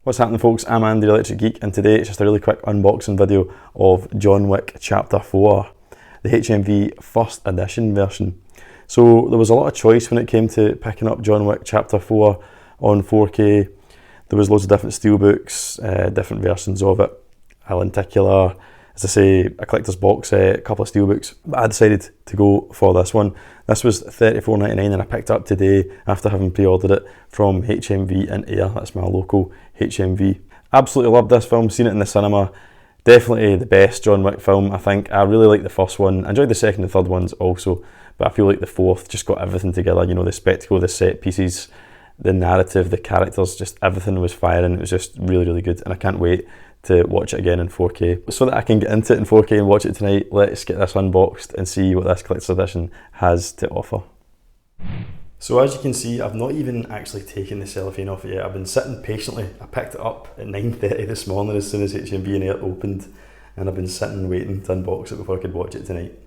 What's happening, folks? I'm Andy, ElectricGeek, and today it's just a really quick unboxing video of John Wick Chapter 4, the HMV First Edition version. So there was a lot of choice when it came to picking up John Wick Chapter 4 on 4K. There was loads of different steelbooks, different versions of it. A lenticular, as I say, a collector's box set, a couple of steelbooks. But I decided to go for this one. This was $34.99 and I picked it up today after having pre-ordered it from HMV in Ayr. That's my local HMV. Absolutely loved this film, seen it in the cinema. Definitely the best John Wick film, I think. I really liked the first one. I enjoyed the second and third ones also, but I feel like the fourth just got everything together. You know, the spectacle, the set pieces, the narrative, the characters, just everything was firing. It was just really, really good, and I can't wait to watch it again in 4K. So that I can get into it in 4K and watch it tonight, let's get this unboxed and see what this collector's edition has to offer. So as you can see, I've not even actually taken the cellophane off it yet. I've been sitting patiently. I picked it up at 9:30 this morning as soon as HMV in Ayr opened, and I've been sitting waiting to unbox it before I could watch it tonight.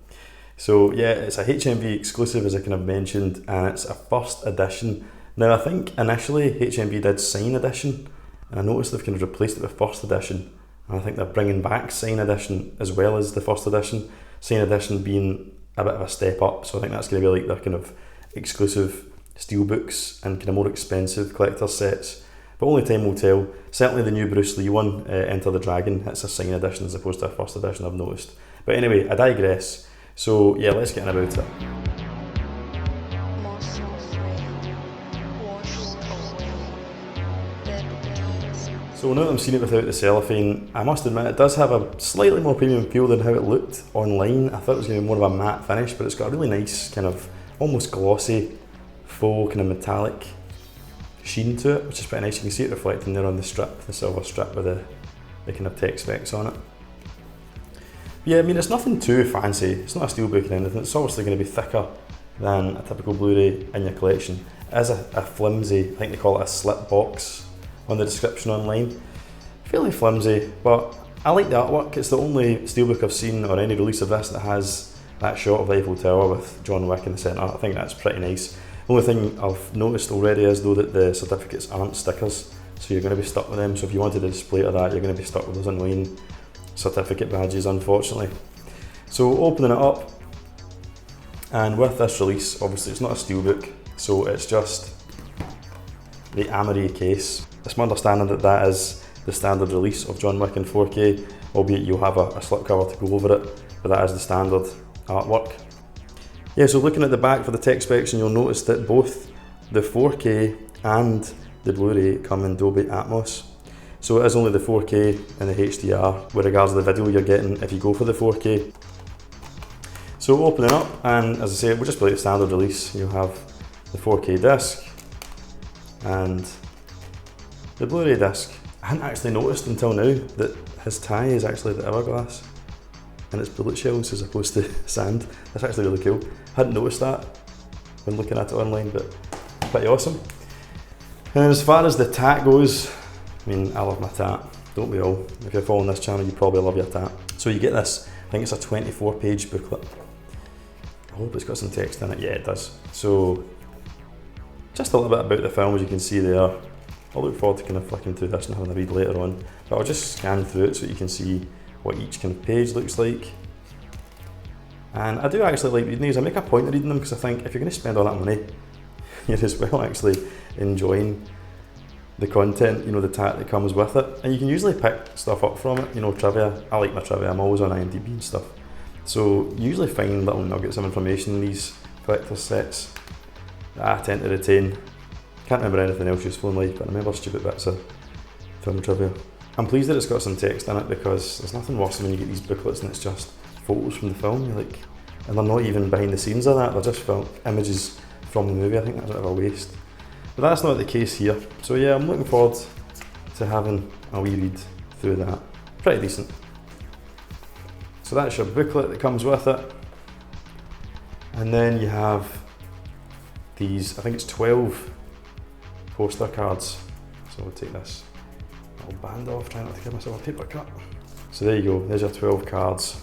So yeah, it's a HMV exclusive, as I kind of mentioned, and it's a first edition. Now I think initially HMV did Sign Edition, and I noticed they've kind of replaced it with First Edition, and I think they're bringing back Sign Edition as well as the First Edition. Sign Edition being a bit of a step up, so I think that's going to be like their kind of exclusive steelbooks and kind of more expensive collector's sets. But only time will tell. Certainly the new Bruce Lee one, Enter the Dragon, it's a Sign Edition as opposed to a First Edition, I've noticed. But anyway, I digress. So yeah, let's get in about it. So now that I'm seeing it without the cellophane, I must admit it does have a slightly more premium feel than how it looked online. I thought it was going to be more of a matte finish, but it's got a really nice kind of almost glossy, faux kind of metallic sheen to it, which is pretty nice. You can see it reflecting there on the strip, the silver strip with the kind of text specs on it. Yeah, I mean, it's nothing too fancy. It's not a steelbook or anything. It's obviously going to be thicker than a typical Blu-ray in your collection. It is a flimsy, I think they call it a slip box on the description online. Fairly flimsy, but I like the artwork. It's the only steelbook I've seen or any release of this that has that shot of the Eiffel Tower with John Wick in the centre. I think that's pretty nice. The only thing I've noticed already is though that the certificates aren't stickers, so you're going to be stuck with them. So if you wanted a display of that, you're going to be stuck with those annoying certificate badges, unfortunately. So opening it up, and with this release, obviously it's not a steelbook, so it's just the Amory case. It's my understanding that that is the standard release of John Wick in 4K, albeit you'll have a slipcover to go over it, but that is the standard artwork. Yeah, so looking at the back for the tech specs, you'll notice that both the 4K and the Blu-ray come in Dolby Atmos. So it is only the 4K and the HDR with regards to the video you're getting if you go for the 4K. So opening up, and as I say, we'll just be like the standard release. You'll have the 4K disc and the Blu-ray disc. I hadn't actually noticed until now that his tie is actually the hourglass and it's bullet shells as opposed to sand. That's actually really cool. I hadn't noticed that when looking at it online, but pretty awesome. And as far as the tat goes, I mean, I love my tat, don't we all? If you're following this channel, you probably love your tat. So you get this, I think it's a 24-page booklet. I hope it's got some text in it. Yeah, it does. So just a little bit about the film, as you can see there. I'll look forward to kind of flicking through this and having a read later on, but I'll just scan through it so you can see what each kind of page looks like. And I do actually like reading these. I make a point of reading them because I think if you're going to spend all that money, you're as well actually enjoying the content, you know, the tat that comes with it. And you can usually pick stuff up from it, you know, trivia. I like my trivia, I'm always on IMDb and stuff. So you usually find little nuggets of information in these collector's sets that I tend to retain. Can't remember anything else useful in life, but I remember stupid bits of film trivia. I'm pleased that it's got some text in it because there's nothing worse than when you get these booklets and it's just photos from the film. You're like, and they're not even behind the scenes of that, they're just images from the movie. I think that's a bit of a waste. But that's not the case here. So yeah, I'm looking forward to having a wee read through that. Pretty decent. So that's your booklet that comes with it. And then you have these, I think it's 12 poster cards. So we'll take this little band off, try not to give myself a paper cut. So there you go, there's your 12 cards.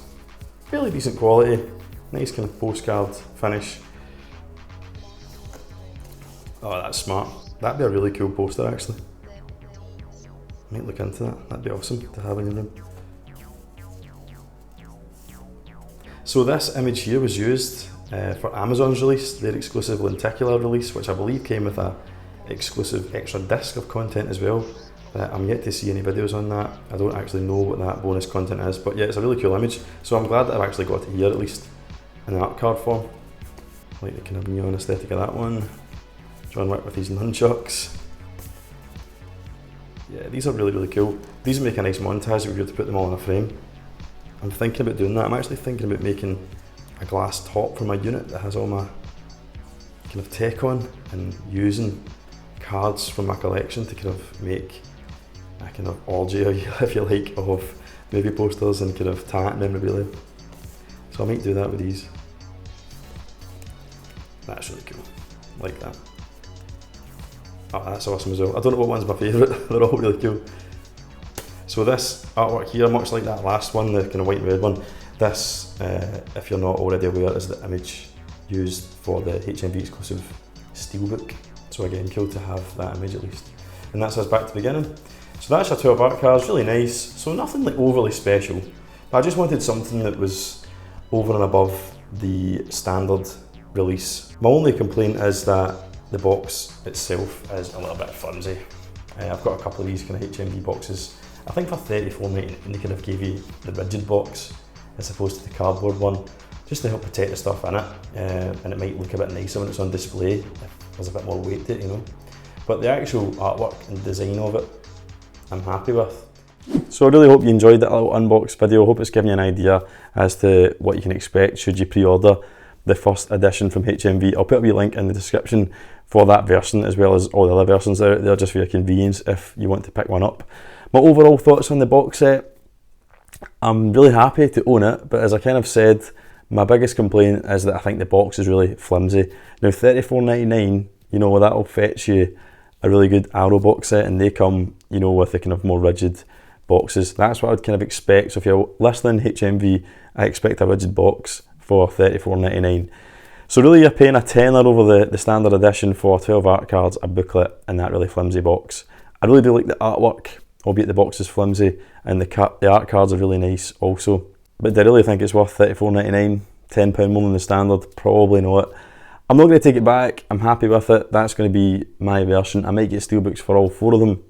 Fairly decent quality, nice kind of postcard finish. Oh, that's smart. That'd be a really cool poster actually. Might look into that, that'd be awesome to have in your room. So this image here was used for Amazon's release, their exclusive lenticular release, which I believe came with a exclusive extra disc of content as well. I'm yet to see any videos on that. I don't actually know what that bonus content is, but yeah, it's a really cool image. So I'm glad that I've actually got it here, at least in art card form. I like the kind of neon aesthetic of that one. John Wick with these nunchucks. Yeah, these are really, really cool. These would make a nice montage if we were to put them all in a frame. I'm thinking about doing that. I'm actually thinking about making a glass top for my unit that has all my kind of tech on, and using cards from my collection to kind of make a kind of orgy, if you like, of movie posters and kind of tie memorabilia. So I might do that with these. That's really cool. I like that. Oh, that's awesome as well. I don't know what one's my favourite. They're all really cool. So this artwork here, much like that last one, the kind of white and red one, this, if you're not already aware, is the image used for the HMV exclusive steelbook. So again, cool to have that image at least. And that's us back to the beginning. So that's our 12 art cards, really nice. So nothing like overly special, but I just wanted something that was over and above the standard release. My only complaint is that the box itself is a little bit flimsy. I've got a couple of these kind of HMV boxes. I think for $34.99 they kind of gave you the rigid box as opposed to the cardboard one, just to help protect the stuff in it, and it might look a bit nicer when it's on display if there's a bit more weight to it, you know. But the actual artwork and design of it, I'm happy with. So I really hope you enjoyed that little unbox video. I hope it's given you an idea as to what you can expect should you pre-order the first edition from HMV. I'll put a wee link in the description for that version, as well as all the other versions out there, just for your convenience if you want to pick one up. My overall thoughts on the box set, I'm really happy to own it, but as I kind of said, my biggest complaint is that I think the box is really flimsy. Now $34.99, you know, that'll fetch you a really good Arrow box set, and they come, you know, with the kind of more rigid boxes. That's what I'd kind of expect. So if you're listening HMV, I expect a rigid box for $34.99. So really you're paying a tenner over the standard edition for 12 art cards, a booklet, and that really flimsy box. I really do like the artwork, albeit the box is flimsy, and the art cards are really nice also. But do I really think it's worth $34.99? £10 more than the standard? Probably not. I'm not going to take it back. I'm happy with it. That's going to be my version. I might get steelbooks for all 4 of them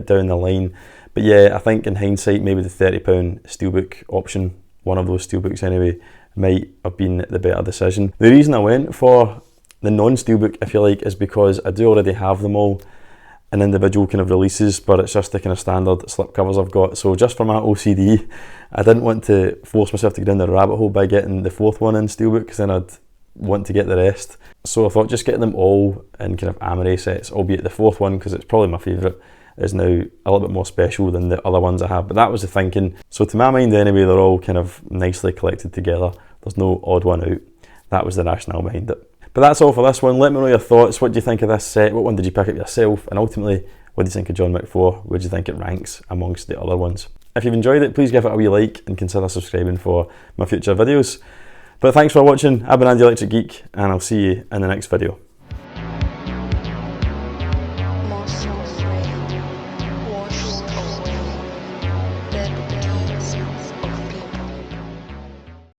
down the line. But yeah, I think in hindsight, maybe the £30 steelbook option, one of those steelbooks anyway, might have been the better decision. The reason I went for the non-steelbook, if you like, is because I do already have them all in individual kind of releases, but it's just the kind of standard slipcovers I've got. So just for my OCD, I didn't want to force myself to go down the rabbit hole by getting the 4th one in steelbook, because then I'd want to get the rest. So I thought just getting them all in kind of Amaray sets, albeit the 4th one, because it's probably my favourite, is now a little bit more special than the other ones I have. But that was the thinking. So to my mind anyway, they're all kind of nicely collected together. There's no odd one out. That was the rationale behind it. But that's all for this one. Let me know your thoughts. What do you think of this set? What one did you pick up yourself? And ultimately, what do you think of John Wick 4? Where do you think it ranks amongst the other ones? If you've enjoyed it, please give it a wee like and consider subscribing for my future videos. But thanks for watching. I've been Andy Electric Geek, and I'll see you in the next video.